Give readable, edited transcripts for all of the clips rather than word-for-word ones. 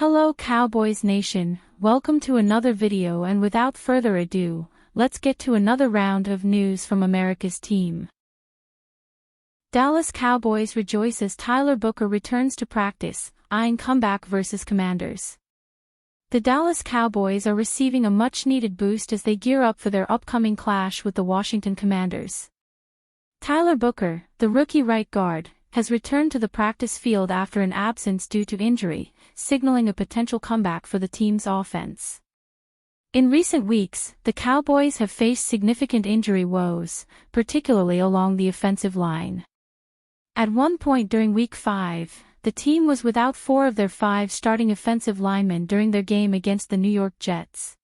Hello Cowboys Nation, welcome to another video, and without further ado, let's get to another round of news from America's team. Dallas Cowboys rejoice as Tyler Booker returns to practice, eyeing comeback versus Commanders. The Dallas Cowboys are receiving a much-needed boost as they gear up for their upcoming clash with the Washington Commanders. Tyler Booker, the rookie right guard, has returned to the practice field after an absence due to injury, signaling a potential comeback for the team's offense. In recent weeks, the Cowboys have faced significant injury woes, particularly along the offensive line. At one point during Week 5, the team was without 4 of their 5 starting offensive linemen during their game against the New York Jets.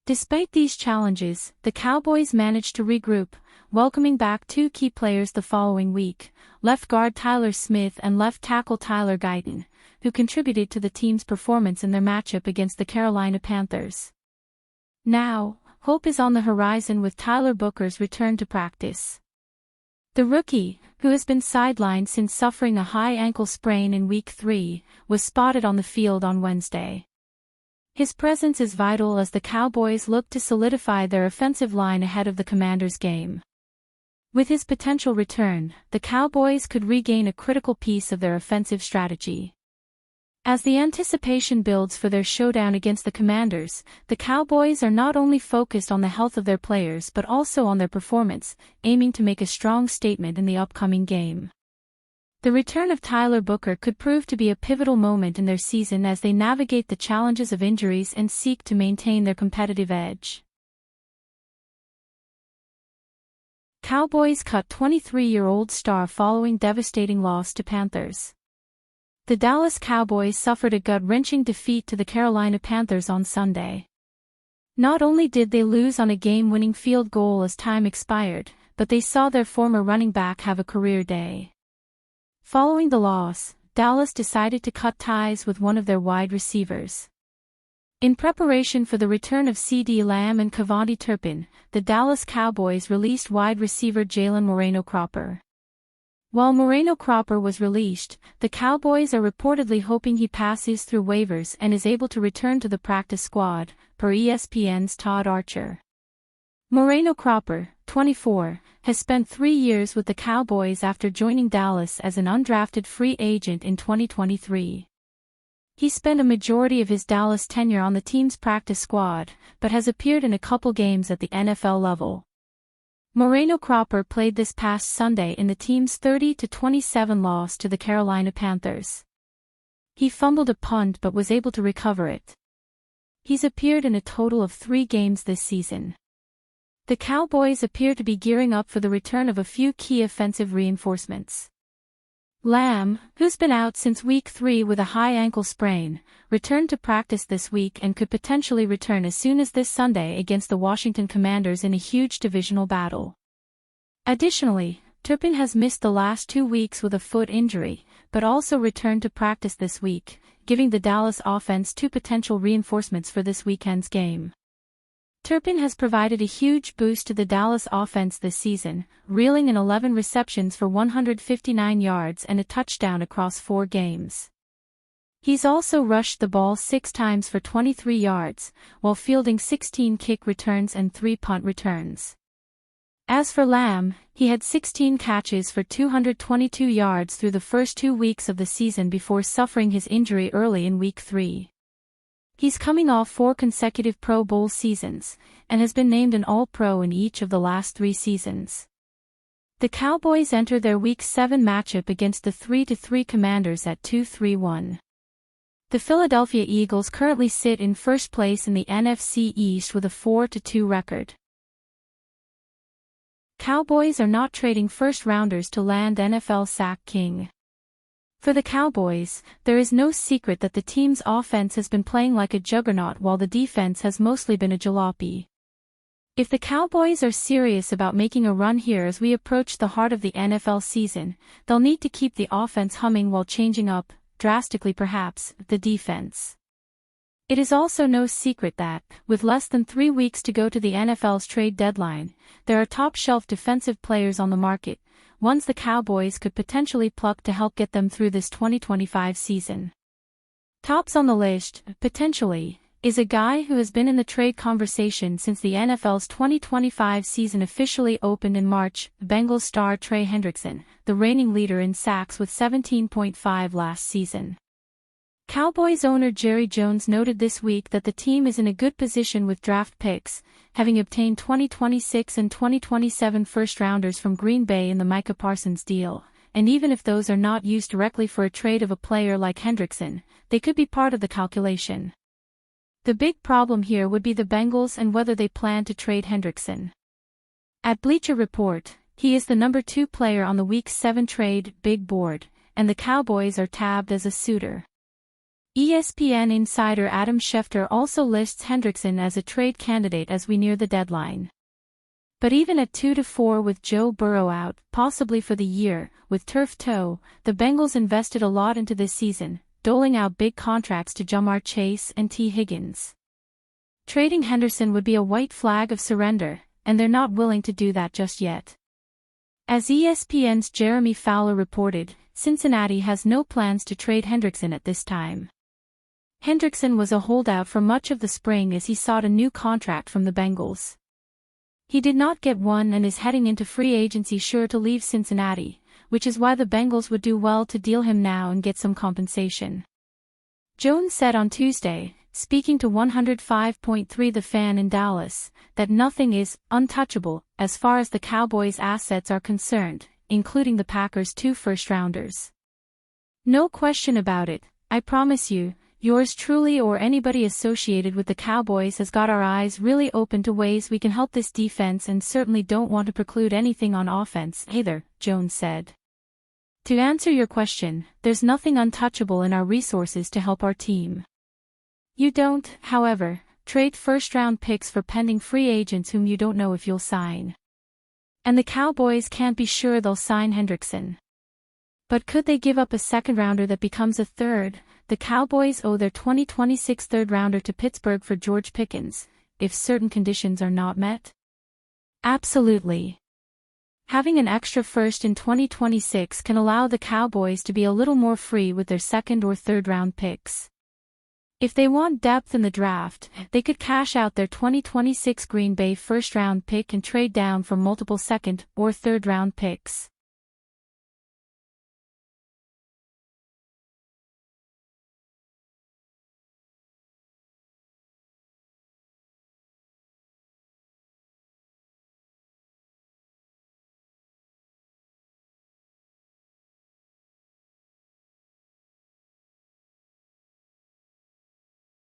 Despite these challenges, the Cowboys managed to regroup, welcoming back 2 key players the following week, left guard Tyler Smith and left tackle Tyler Guyton, who contributed to the team's performance in their matchup against the Carolina Panthers. Now, hope is on the horizon with Tyler Booker's return to practice. The rookie, who has been sidelined since suffering a high ankle sprain in Week 3, was spotted on the field on Wednesday. His presence is vital as the Cowboys look to solidify their offensive line ahead of the Commanders' game. With his potential return, the Cowboys could regain a critical piece of their offensive strategy. As the anticipation builds for their showdown against the Commanders, the Cowboys are not only focused on the health of their players but also on their performance, aiming to make a strong statement in the upcoming game. The return of Tyler Booker could prove to be a pivotal moment in their season as they navigate the challenges of injuries and seek to maintain their competitive edge. Cowboys cut 23-year-old star following devastating loss to Panthers. The Dallas Cowboys suffered a gut-wrenching defeat to the Carolina Panthers on Sunday. Not only did they lose on a game-winning field goal as time expired, but they saw their former running back have a career day. Following the loss, Dallas decided to cut ties with one of their wide receivers. In preparation for the return of CeeDee Lamb and Kevontae Turpin, the Dallas Cowboys released wide receiver Jalen Moreno-Cropper. While Moreno-Cropper was released, the Cowboys are reportedly hoping he passes through waivers and is able to return to the practice squad, per ESPN's Todd Archer. Moreno-Cropper, 24, has spent 3 years with the Cowboys after joining Dallas as an undrafted free agent in 2023. He spent a majority of his Dallas tenure on the team's practice squad, but has appeared in a couple games at the NFL level. Moreno-Cropper played this past Sunday in the team's 30-27 loss to the Carolina Panthers. He fumbled a punt but was able to recover it. He's appeared in a total of 3 games this season. The Cowboys appear to be gearing up for the return of a few key offensive reinforcements. Lamb, who's been out since Week 3 with a high ankle sprain, returned to practice this week and could potentially return as soon as this Sunday against the Washington Commanders in a huge divisional battle. Additionally, Turpin has missed the last 2 weeks with a foot injury, but also returned to practice this week, giving the Dallas offense 2 potential reinforcements for this weekend's game. Turpin has provided a huge boost to the Dallas offense this season, reeling in 11 receptions for 159 yards and a touchdown across 4 games. He's also rushed the ball 6 times for 23 yards, while fielding 16 kick returns and 3 punt returns. As for Lamb, he had 16 catches for 222 yards through the first 2 weeks of the season before suffering his injury early in Week 3. He's coming off 4 consecutive Pro Bowl seasons, and has been named an All-Pro in each of the last 3 seasons. The Cowboys enter their Week 7 matchup against the 3-3 Commanders at 2-3-1. The Philadelphia Eagles currently sit in first place in the NFC East with a 4-2 record. Cowboys are not trading first-rounders to land NFL sack king. For the Cowboys, there is no secret that the team's offense has been playing like a juggernaut while the defense has mostly been a jalopy. If the Cowboys are serious about making a run here as we approach the heart of the NFL season, they'll need to keep the offense humming while changing up, drastically perhaps, the defense. It is also no secret that, with less than 3 weeks to go to the NFL's trade deadline, there are top-shelf defensive players on the market, ones the Cowboys could potentially pluck to help get them through this 2025 season. Tops on the list, potentially, is a guy who has been in the trade conversation since the NFL's 2025 season officially opened in March, Bengals star Trey Hendrickson, the reigning leader in sacks with 17.5 last season. Cowboys owner Jerry Jones noted this week that the team is in a good position with draft picks, having obtained 2026 and 2027 first-rounders from Green Bay in the Micah Parsons deal, and even if those are not used directly for a trade of a player like Hendrickson, they could be part of the calculation. The big problem here would be the Bengals and whether they plan to trade Hendrickson. At Bleacher Report, he is the number 2 player on the Week 7 trade big board, and the Cowboys are tabbed as a suitor. ESPN insider Adam Schefter also lists Hendrickson as a trade candidate as we near the deadline. But even at 2-4 with Joe Burrow out, possibly for the year, with turf toe, the Bengals invested a lot into this season, doling out big contracts to Jamar Chase and T. Higgins. Trading Henderson would be a white flag of surrender, and they're not willing to do that just yet. As ESPN's Jeremy Fowler reported, Cincinnati has no plans to trade Hendrickson at this time. Hendrickson was a holdout for much of the spring as he sought a new contract from the Bengals. He did not get one and is heading into free agency sure to leave Cincinnati, which is why the Bengals would do well to deal him now and get some compensation. Jones said on Tuesday, speaking to 105.3 The Fan in Dallas, that nothing is untouchable as far as the Cowboys' assets are concerned, including the Packers' 2 first-rounders. No question about it, I promise you. Yours truly or anybody associated with the Cowboys has got our eyes really open to ways we can help this defense and certainly don't want to preclude anything on offense either, Jones said. To answer your question, there's nothing untouchable in our resources to help our team. You don't, however, trade first-round picks for pending free agents whom you don't know if you'll sign. And the Cowboys can't be sure they'll sign Hendrickson. But could they give up a second-rounder that becomes a third? The Cowboys owe their 2026 third-rounder to Pittsburgh for George Pickens, if certain conditions are not met? Absolutely. Having an extra first in 2026 can allow the Cowboys to be a little more free with their second or third-round picks. If they want depth in the draft, they could cash out their 2026 Green Bay first-round pick and trade down for multiple second- or third-round picks.